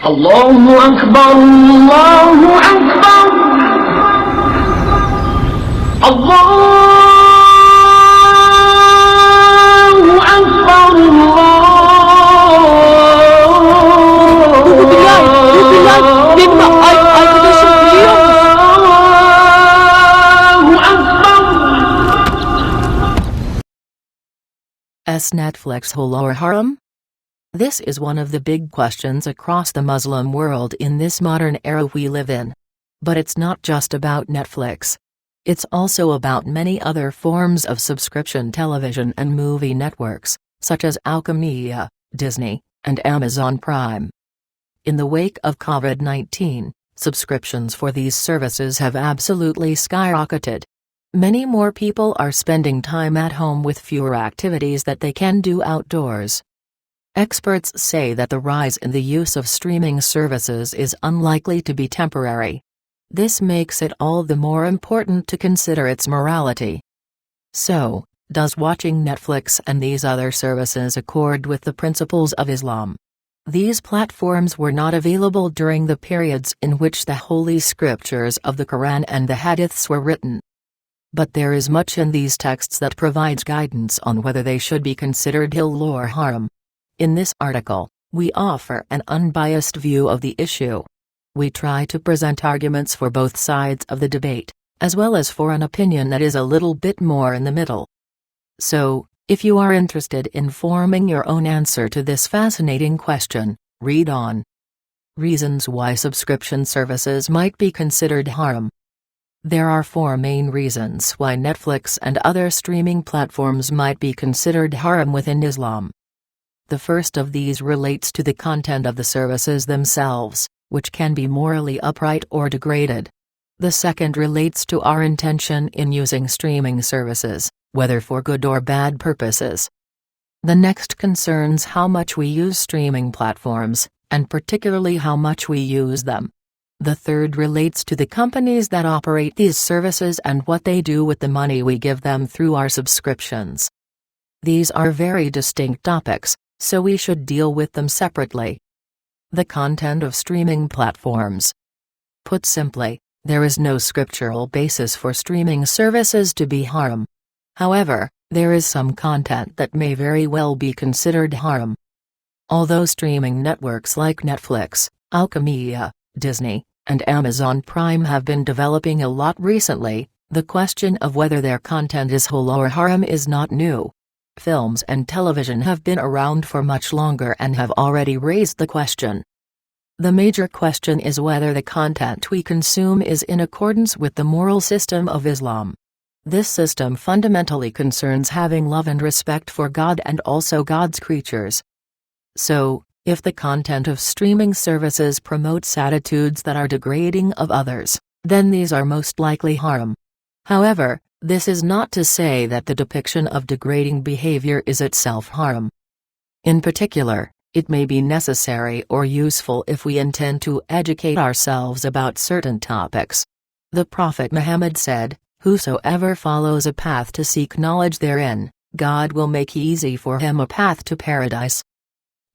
Allahu Akbar, Allahu Akbar, Allahu Akbar, Bu Bilal, benim arkadaşım biliyor musun? Allahu Akbar. Is Netflix halal or haram? This is one of the big questions across the Muslim world in this modern era we live in. But it's not just about Netflix. It's also about many other forms of subscription television and movie networks, such as Alchemiya, Disney, and Amazon Prime. In the wake of COVID-19, subscriptions for these services have absolutely skyrocketed. Many more people are spending time at home with fewer activities that they can do outdoors. Experts say that the rise in the use of streaming services is unlikely to be temporary. This makes it all the more important to consider its morality. So, does watching Netflix and these other services accord with the principles of Islam? These platforms were not available during the periods in which the holy scriptures of the Quran and the Hadiths were written. But there is much in these texts that provides guidance on whether they should be considered halal or haram. In this article, we offer an unbiased view of the issue. We try to present arguments for both sides of the debate, as well as for an opinion that is a little bit more in the middle. So, if you are interested in forming your own answer to this fascinating question, read on. Reasons why subscription services might be considered haram. There are four main reasons why Netflix and other streaming platforms might be considered haram within Islam. The first of these relates to the content of the services themselves, which can be morally upright or degraded. The second relates to our intention in using streaming services, whether for good or bad purposes. The next concerns how much we use streaming platforms, and particularly how much we use them. The third relates to the companies that operate these services and what they do with the money we give them through our subscriptions. These are very distinct topics, so we should deal with them separately. The content of streaming platforms. Put simply, there is no scriptural basis for streaming services to be haram. However, there is some content that may very well be considered haram. Although streaming networks like Netflix, Alchemiya, Disney, and Amazon Prime have been developing a lot recently, the question of whether their content is halal or haram is not new. Films and television have been around for much longer and have already raised the question. The major question is whether the content we consume is in accordance with the moral system of Islam. This system fundamentally concerns having love and respect for God and also God's creatures. So, if the content of streaming services promotes attitudes that are degrading of others, then these are most likely haram. However, this is not to say that the depiction of degrading behavior is itself haram. In particular, it may be necessary or useful if we intend to educate ourselves about certain topics. The Prophet Muhammad said, "Whosoever follows a path to seek knowledge therein, God will make easy for him a path to paradise."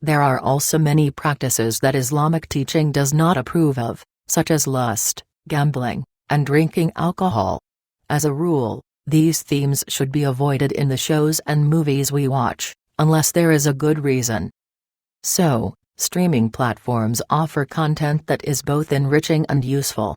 There are also many practices that Islamic teaching does not approve of, such as lust, gambling, and drinking alcohol. As a rule, these themes should be avoided in the shows and movies we watch, unless there is a good reason. So, streaming platforms offer content that is both enriching and useful.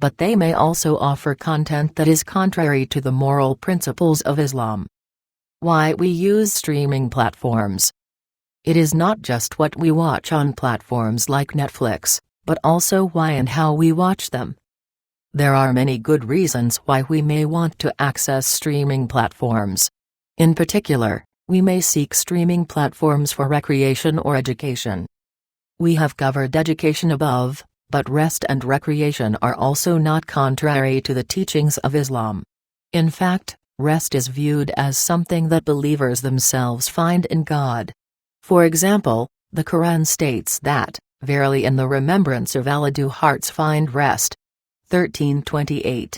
But they may also offer content that is contrary to the moral principles of Islam. Why we use streaming platforms. It is not just what we watch on platforms like Netflix, but also why and how we watch them. There are many good reasons why we may want to access streaming platforms. In particular, we may seek streaming platforms for recreation or education. We have covered education above, but rest and recreation are also not contrary to the teachings of Islam. In fact, rest is viewed as something that believers themselves find in God. For example, the Quran states that, "Verily in the remembrance of Allah do hearts find rest." 13:28.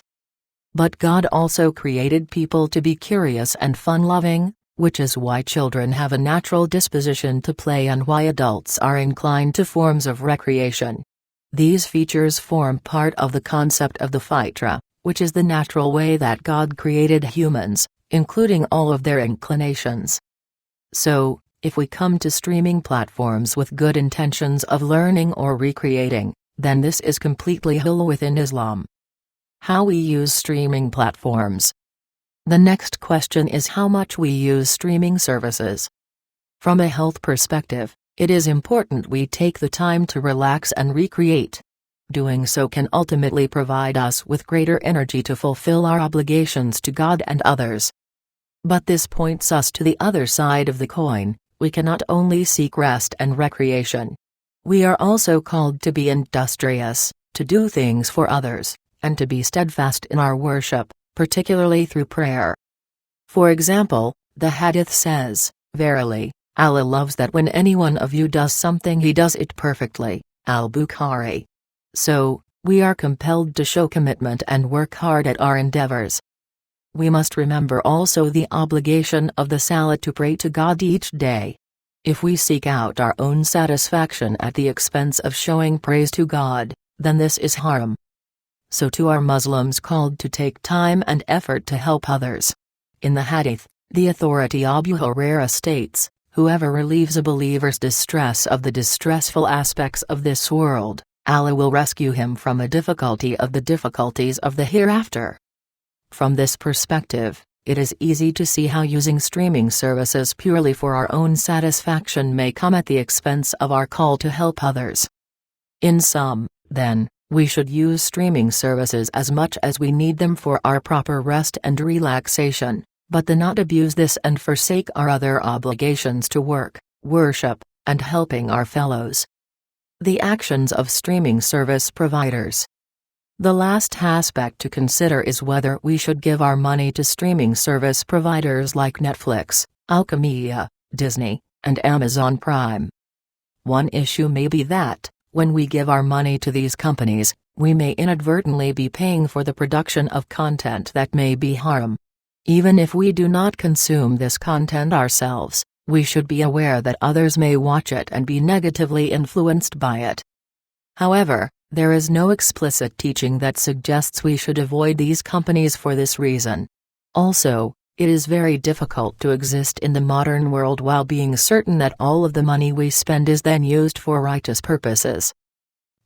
But God also created people to be curious and fun-loving, which is why children have a natural disposition to play and why adults are inclined to forms of recreation. These features form part of the concept of the fitra, which is the natural way that God created humans, including all of their inclinations. So, if we come to streaming platforms with good intentions of learning or recreating, then this is completely halal within Islam. How we use streaming platforms. The next question is how much we use streaming services. From a health perspective, it is important we take the time to relax and recreate. Doing so can ultimately provide us with greater energy to fulfill our obligations to God and others. But this points us to the other side of the coin. We cannot only seek rest and recreation. We are also called to be industrious, to do things for others, and to be steadfast in our worship, particularly through prayer. For example, the hadith says, "Verily, Allah loves that when any one of you does something he does it perfectly." Al-Bukhari. So, we are compelled to show commitment and work hard at our endeavors. We must remember also the obligation of the salat to pray to God each day. If we seek out our own satisfaction at the expense of showing praise to God, then this is haram. So too are Muslims called to take time and effort to help others. In the hadith, the authority Abu Hurairah states, "Whoever relieves a believer's distress of the distressful aspects of this world, Allah will rescue him from a difficulty of the difficulties of the hereafter." From this perspective, it is easy to see how using streaming services purely for our own satisfaction may come at the expense of our call to help others. In sum, then, we should use streaming services as much as we need them for our proper rest and relaxation, but do not abuse this and forsake our other obligations to work, worship, and helping our fellows. The actions of streaming service providers. The last aspect to consider is whether we should give our money to streaming service providers like Netflix, Alchemiya, Disney, and Amazon Prime. One issue may be that, when we give our money to these companies, we may inadvertently be paying for the production of content that may be haram. Even if we do not consume this content ourselves, we should be aware that others may watch it and be negatively influenced by it. However, there is no explicit teaching that suggests we should avoid these companies for this reason. Also, it is very difficult to exist in the modern world while being certain that all of the money we spend is then used for righteous purposes.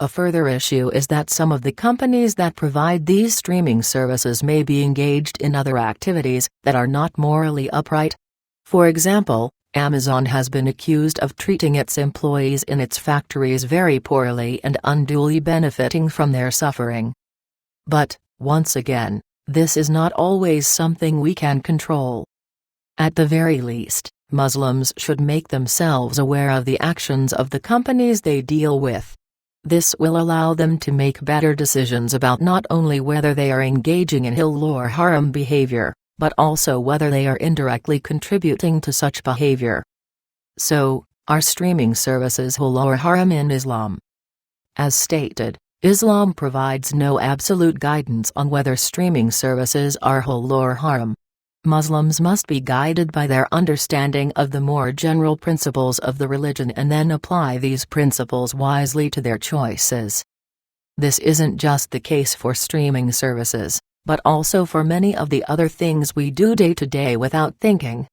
A further issue is that some of the companies that provide these streaming services may be engaged in other activities that are not morally upright. For example, Amazon has been accused of treating its employees in its factories very poorly and unduly benefiting from their suffering. But, once again, this is not always something we can control. At the very least, Muslims should make themselves aware of the actions of the companies they deal with. This will allow them to make better decisions about not only whether they are engaging in halal or haram behavior, but also whether they are indirectly contributing to such behavior. So, are streaming services halal or haram in Islam? As stated, Islam provides no absolute guidance on whether streaming services are halal or haram. Muslims must be guided by their understanding of the more general principles of the religion and then apply these principles wisely to their choices. This isn't just the case for streaming services, but also for many of the other things we do day to day without thinking.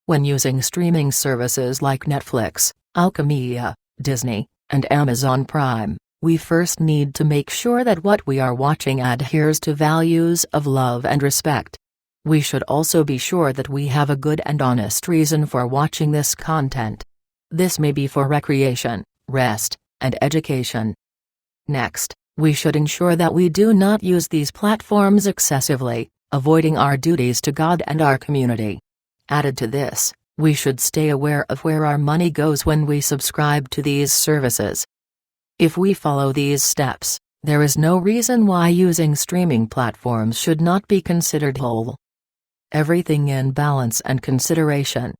When using streaming services like Netflix, Alchemiya, Disney, and Amazon Prime, we first need to make sure that what we are watching adheres to values of love and respect. We should also be sure that we have a good and honest reason for watching this content. This may be for recreation, rest, and education. Next, we should ensure that we do not use these platforms excessively, avoiding our duties to God and our community. Added to this, we should stay aware of where our money goes when we subscribe to these services. If we follow these steps, there is no reason why using streaming platforms should not be considered halal. Everything in balance and consideration.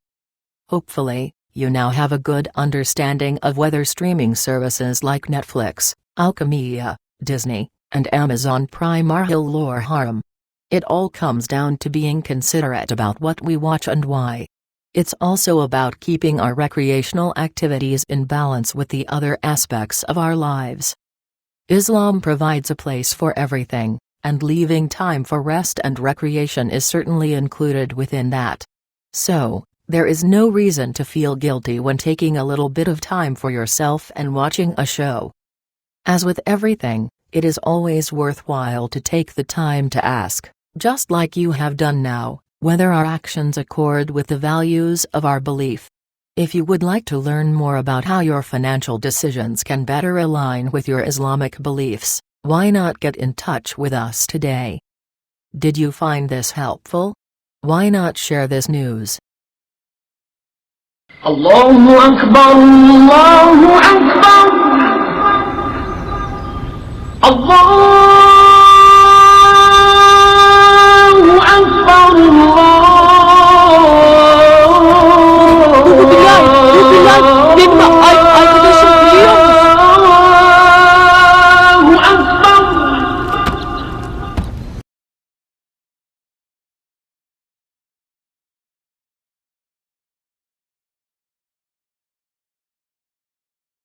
Hopefully, you now have a good understanding of whether streaming services like Netflix, Alchemiya, Disney, and Amazon Prime are halal or haram. It all comes down to being considerate about what we watch and why. It's also about keeping our recreational activities in balance with the other aspects of our lives. Islam provides a place for everything, and leaving time for rest and recreation is certainly included within that. So, there is no reason to feel guilty when taking a little bit of time for yourself and watching a show. As with everything, it is always worthwhile to take the time to ask, just like you have done now, whether our actions accord with the values of our belief. If you would like to learn more about how your financial decisions can better align with your Islamic beliefs, why not get in touch with us today? Did you find this helpful? Why not share this news? Allahu Akbar, Allahu Akbar.